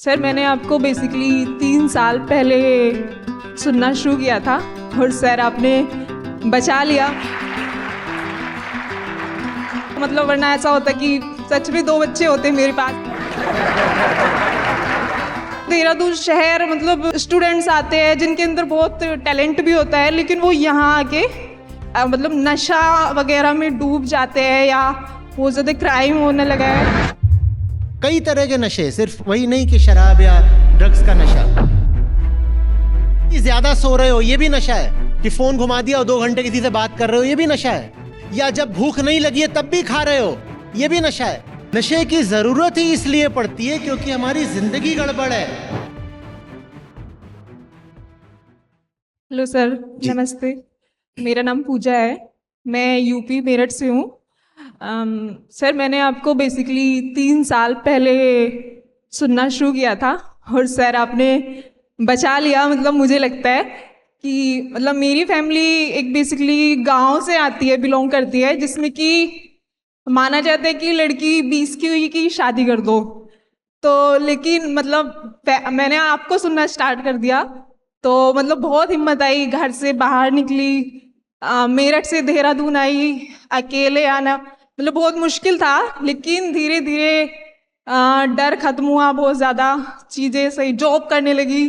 Sir मैंने आपको basically 3 साल पहले सुनना शुरू किया था और सर आपने बचा लिया। मतलब वरना ऐसा होता कि सच में 2 बच्चे होते मेरे पास। देहरादून शहर मतलब स्टूडेंट्स आते हैं जिनके अंदर बहुत टैलेंट भी होता है, लेकिन वो यहाँ आके मतलब नशा वगैरह में डूब जाते हैं या बहुत ज़्यादा क्राइम होने लगा है। कई तरह के नशे, सिर्फ वही नहीं कि शराब या ड्रग्स का नशा। ज्यादा सो रहे हो ये भी नशा है, कि फोन घुमा दिया और 2 घंटे किसी से बात कर रहे हो ये भी नशा है, या जब भूख नहीं लगी है तब भी खा रहे हो ये भी नशा है। नशे की जरूरत ही इसलिए पड़ती है क्योंकि हमारी जिंदगी गड़बड़ है। हेलो सर, नमस्ते। मेरा नाम पूजा है, मैं यूपी मेरठ से हूँ। सर मैंने आपको बेसिकली 3 साल पहले सुनना शुरू किया था और सर आपने बचा लिया। मतलब मुझे लगता है कि मतलब मेरी फैमिली एक बेसिकली गांव से आती है, बिलोंग करती है, जिसमें कि माना जाता है कि लड़की 20 की हुई कि शादी कर दो। तो लेकिन मतलब मैंने आपको सुनना स्टार्ट कर दिया तो मतलब बहुत हिम्मत आई, घर से बाहर निकली, मेरठ से देहरादून आई, अकेले आना मतलब बहुत मुश्किल था। लेकिन धीरे धीरे डर खत्म हुआ, बहुत ज़्यादा चीज़ें सही, जॉब करने लगी।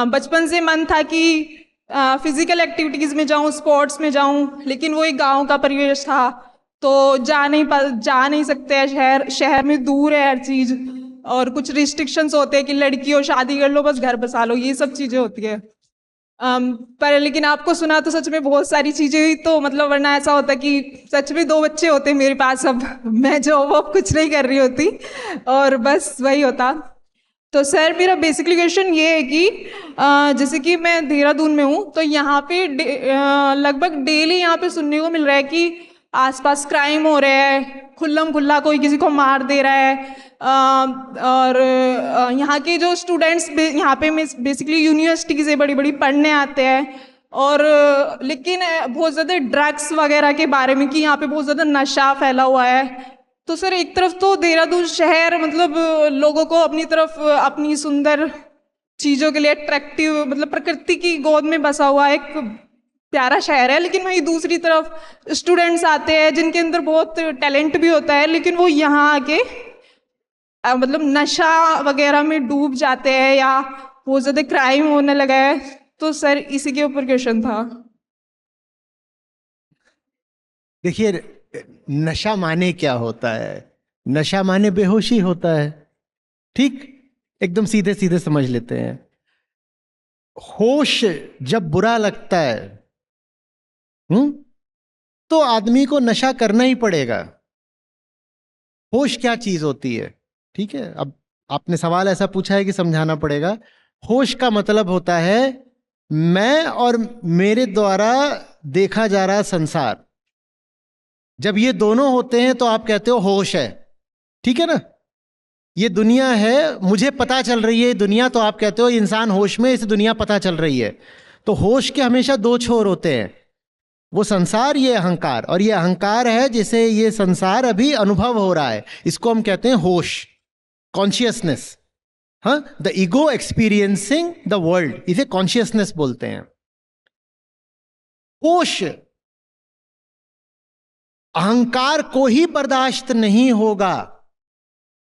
बचपन से मन था कि फिजिकल एक्टिविटीज़ में जाऊं, स्पोर्ट्स में जाऊं, लेकिन वो एक गांव का परिवेश था तो जा नहीं सकते हैं। शहर में दूर है हर चीज़, और कुछ रिस्ट्रिक्शंस होते हैं कि लड़की हो शादी कर लो बस घर बसा लो, ये सब चीज़ें होती है। पर लेकिन आपको सुना तो सच में बहुत सारी चीज़ें हुई। तो मतलब वरना ऐसा होता कि सच में 2 बच्चे होते मेरे पास, अब मैं जो वो कुछ नहीं कर रही होती और बस वही होता। तो सर मेरा बेसिकली क्वेश्चन ये है कि जैसे कि मैं देहरादून में हूँ तो यहाँ पे लगभग डेली यहाँ पे सुनने को मिल रहा है कि आसपास क्राइम हो रहा है, खुल्लम खुल्ला कोई किसी को मार दे रहा है। और यहाँ के जो स्टूडेंट्स यहाँ पे बेसिकली यूनिवर्सिटी से बड़ी बड़ी पढ़ने आते हैं, और लेकिन बहुत ज़्यादा ड्रग्स वगैरह के बारे में कि यहाँ पे बहुत ज़्यादा नशा फैला हुआ है। तो सर एक तरफ तो देहरादून शहर मतलब लोगों को अपनी तरफ, अपनी सुंदर चीज़ों के लिए अट्रैक्टिव, मतलब प्रकृति की गोद में बसा हुआ एक प्यारा शहर है, लेकिन वहीं दूसरी तरफ स्टूडेंट्स आते हैं जिनके अंदर बहुत टैलेंट भी होता है, लेकिन वो यहाँ आके मतलब नशा वगैरह में डूब जाते हैं या बहुत ज़्यादा क्राइम होने लगा है। तो सर इसी के ऊपर क्वेश्चन था। देखिए, नशा माने क्या होता है? नशा माने बेहोशी होता है। ठीक, एकदम सीधे सीधे समझ लेते हैं। होश जब बुरा लगता है तो आदमी को नशा करना ही पड़ेगा। होश क्या चीज होती है? ठीक है, अब आपने सवाल ऐसा पूछा है कि समझाना पड़ेगा। होश का मतलब होता है मैं और मेरे द्वारा देखा जा रहा संसार। जब ये दोनों होते हैं तो आप कहते हो होश है। ठीक है ना? ये दुनिया है, मुझे पता चल रही है दुनिया, तो आप कहते हो इंसान होश में, इसे दुनिया पता चल रही है। तो होश के हमेशा 2 छोर होते हैं, वो संसार, ये अहंकार। और ये अहंकार है जिसे ये संसार अभी अनुभव हो रहा है, इसको हम कहते हैं होश, कॉन्शियसनेस। हाँ, the ego experiencing the world, इसे कॉन्शियसनेस बोलते हैं। होश अहंकार को ही बर्दाश्त नहीं होगा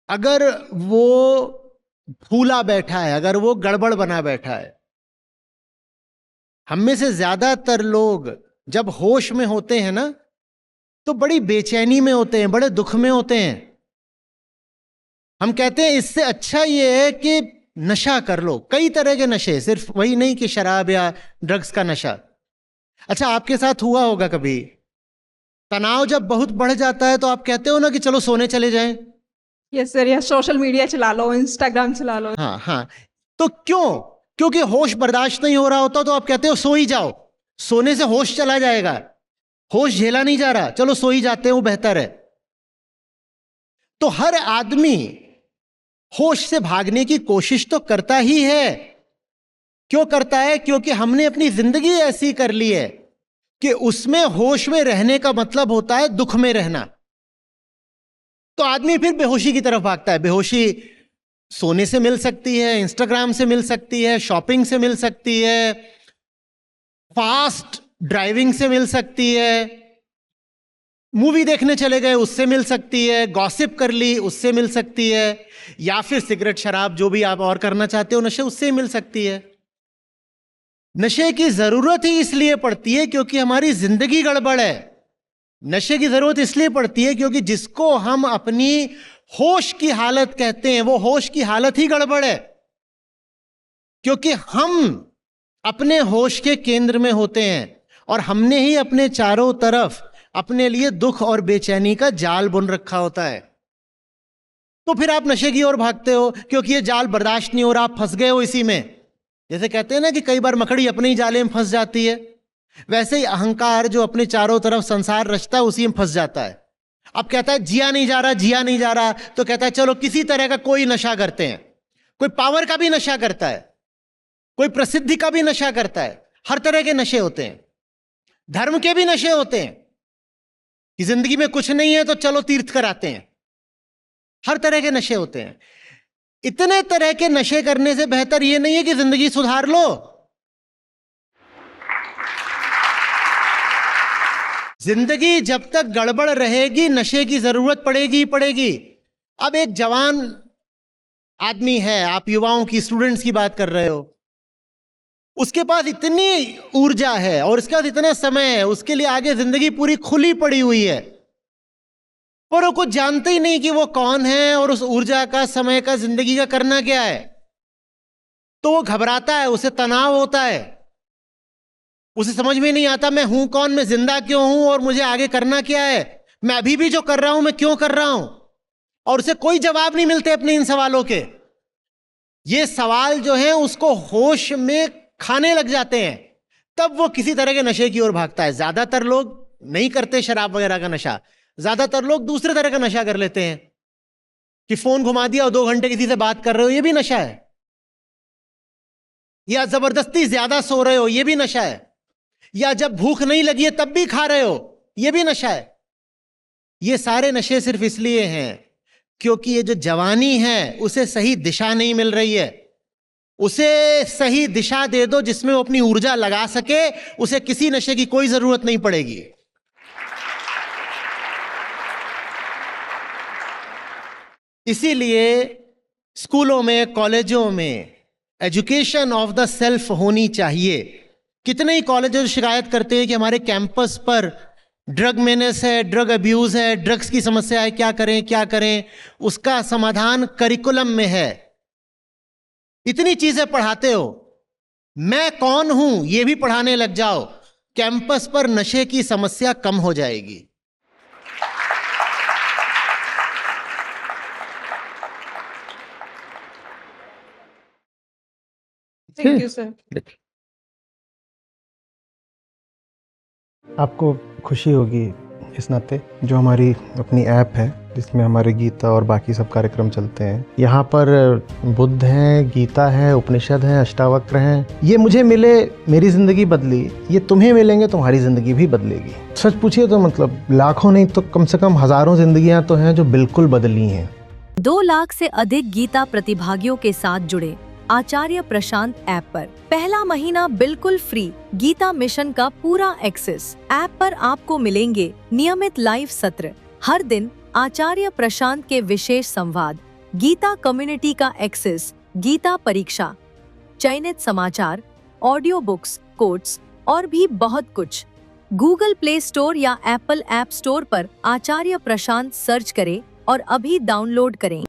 अगर वो फूला बैठा है, अगर वो गड़बड़ बना बैठा है। हम में से ज्यादातर लोग जब होश में होते हैं ना तो बड़ी बेचैनी में होते हैं, बड़े दुख में होते हैं। हम कहते हैं इससे अच्छा ये है कि नशा कर लो। कई तरह के नशे, सिर्फ वही नहीं कि शराब या ड्रग्स का नशा। अच्छा, आपके साथ हुआ होगा कभी, तनाव जब बहुत बढ़ जाता है तो आप कहते हो ना कि चलो सोने चले जाएं। यस सर, या सोशल मीडिया चला लो, इंस्टाग्राम चला लो। हाँ हाँ, तो क्यों? क्योंकि होश बर्दाश्त नहीं हो रहा होता तो आप कहते हो सो ही जाओ, सोने से होश चला जाएगा, होश झेला नहीं जा रहा, चलो सो ही जाते हैं, वो बेहतर है। तो हर आदमी होश से भागने की कोशिश तो करता ही है। क्यों करता है? क्योंकि हमने अपनी जिंदगी ऐसी कर ली है कि उसमें होश में रहने का मतलब होता है दुख में रहना। तो आदमी फिर बेहोशी की तरफ भागता है। बेहोशी सोने से मिल सकती है, इंस्टाग्राम से मिल सकती है, शॉपिंग से मिल सकती है, फास्ट ड्राइविंग से मिल सकती है, मूवी देखने चले गए उससे मिल सकती है, गॉसिप कर ली उससे मिल सकती है, या फिर सिगरेट शराब जो भी आप और करना चाहते हो नशे उससे मिल सकती है। नशे की जरूरत ही इसलिए पड़ती है क्योंकि हमारी जिंदगी गड़बड़ है। नशे की जरूरत इसलिए पड़ती है क्योंकि जिसको हम अपनी होश की हालत कहते हैं वो होश की हालत ही गड़बड़ है, क्योंकि हम अपने होश के केंद्र में होते हैं और हमने ही अपने चारों तरफ अपने लिए दुख और बेचैनी का जाल बुन रखा होता है। तो फिर आप नशे की ओर भागते हो क्योंकि ये जाल बर्दाश्त नहीं हो रहा, आप फंस गए हो इसी में। जैसे कहते हैं ना कि कई बार मकड़ी अपने ही जाले में फंस जाती है, वैसे ही अहंकार जो अपने चारों तरफ संसार रचता है उसी में फंस जाता है। अब कहता है जिया नहीं जा रहा, जिया नहीं जा रहा, तो कहता है चलो किसी तरह का कोई नशा करते हैं। कोई पावर का भी नशा करता है, कोई प्रसिद्धि का भी नशा करता है, हर तरह के नशे होते हैं। धर्म के भी नशे होते हैं कि जिंदगी में कुछ नहीं है तो चलो तीर्थ कराते हैं, हर तरह के नशे होते हैं। इतने तरह के नशे करने से बेहतर यह नहीं है कि जिंदगी सुधार लो। जिंदगी जब तक गड़बड़ रहेगी नशे की जरूरत पड़ेगी ही पड़ेगी। अब एक जवान आदमी है, आप युवाओं की, स्टूडेंट्स की बात कर रहे हो, उसके पास इतनी ऊर्जा है और उसके पास इतना समय है, उसके लिए आगे जिंदगी पूरी खुली पड़ी हुई है, पर वो कुछ जानते ही नहीं कि वो कौन है और उस ऊर्जा का, समय का, जिंदगी का करना क्या है। तो वो घबराता है, उसे तनाव होता है, उसे समझ में नहीं आता मैं हूं कौन, मैं जिंदा क्यों हूं और मुझे आगे करना क्या है, मैं अभी भी जो कर रहा हूं मैं क्यों कर रहा हूं। और उसे कोई जवाब नहीं मिलते अपने इन सवालों के। ये सवाल जो है उसको होश में खाने लग जाते हैं, तब वो किसी तरह के नशे की ओर भागता है। ज्यादातर लोग नहीं करते शराब वगैरह का नशा, ज्यादातर लोग दूसरे तरह का नशा कर लेते हैं कि फोन घुमा दिया और 2 घंटे किसी से बात कर रहे हो, ये भी नशा है। या जबरदस्ती ज्यादा सो रहे हो, ये भी नशा है। या जब भूख नहीं लगी है तब भी खा रहे हो, ये भी नशा है। ये सारे नशे सिर्फ इसलिए हैं क्योंकि ये जो जवानी है उसे सही दिशा नहीं मिल रही है। उसे सही दिशा दे दो जिसमें वो अपनी ऊर्जा लगा सके, उसे किसी नशे की कोई जरूरत नहीं पड़ेगी। इसीलिए स्कूलों में, कॉलेजों में एजुकेशन ऑफ द सेल्फ होनी चाहिए। कितने ही कॉलेजेस शिकायत करते हैं कि हमारे कैंपस पर ड्रग मेनेस है, ड्रग अब्यूज है, ड्रग्स की समस्या है, क्या करें क्या करें। उसका समाधान करिकुलम में है। इतनी चीजें पढ़ाते हो, मैं कौन हूं ये भी पढ़ाने लग जाओ, कैंपस पर नशे की समस्या कम हो जाएगी। Thank you sir. आपको खुशी होगी इस नाते जो हमारी अपनी ऐप है जिसमें हमारे गीता और बाकी सब कार्यक्रम चलते हैं। यहाँ पर बुद्ध हैं, गीता है, उपनिषद हैं, अष्टावक्र हैं। ये मुझे मिले, मेरी ज़िंदगी बदली, ये तुम्हें मिलेंगे, तुम्हारी ज़िंदगी भी बदलेगी। सच पूछिए तो मतलब लाखों नहीं तो कम से कम हज़ारों ज़िंदगियाँ तो हैं जो बिल्कुल बदली हैं। 2 लाख से अधिक गीता प्रतिभागियों के साथ जुड़े आचार्य प्रशांत ऐप पर पहला महीना बिल्कुल फ्री गीता मिशन का पूरा एक्सेस। ऐप पर आपको मिलेंगे नियमित लाइव सत्र, हर दिन आचार्य प्रशांत के विशेष संवाद, गीता कम्युनिटी का एक्सेस, गीता परीक्षा, चयनित समाचार, ऑडियो बुक्स, कोट्स और भी बहुत कुछ। गूगल प्ले स्टोर या एप्पल ऐप स्टोर पर आचार्य प्रशांत सर्च करें और अभी डाउनलोड करें।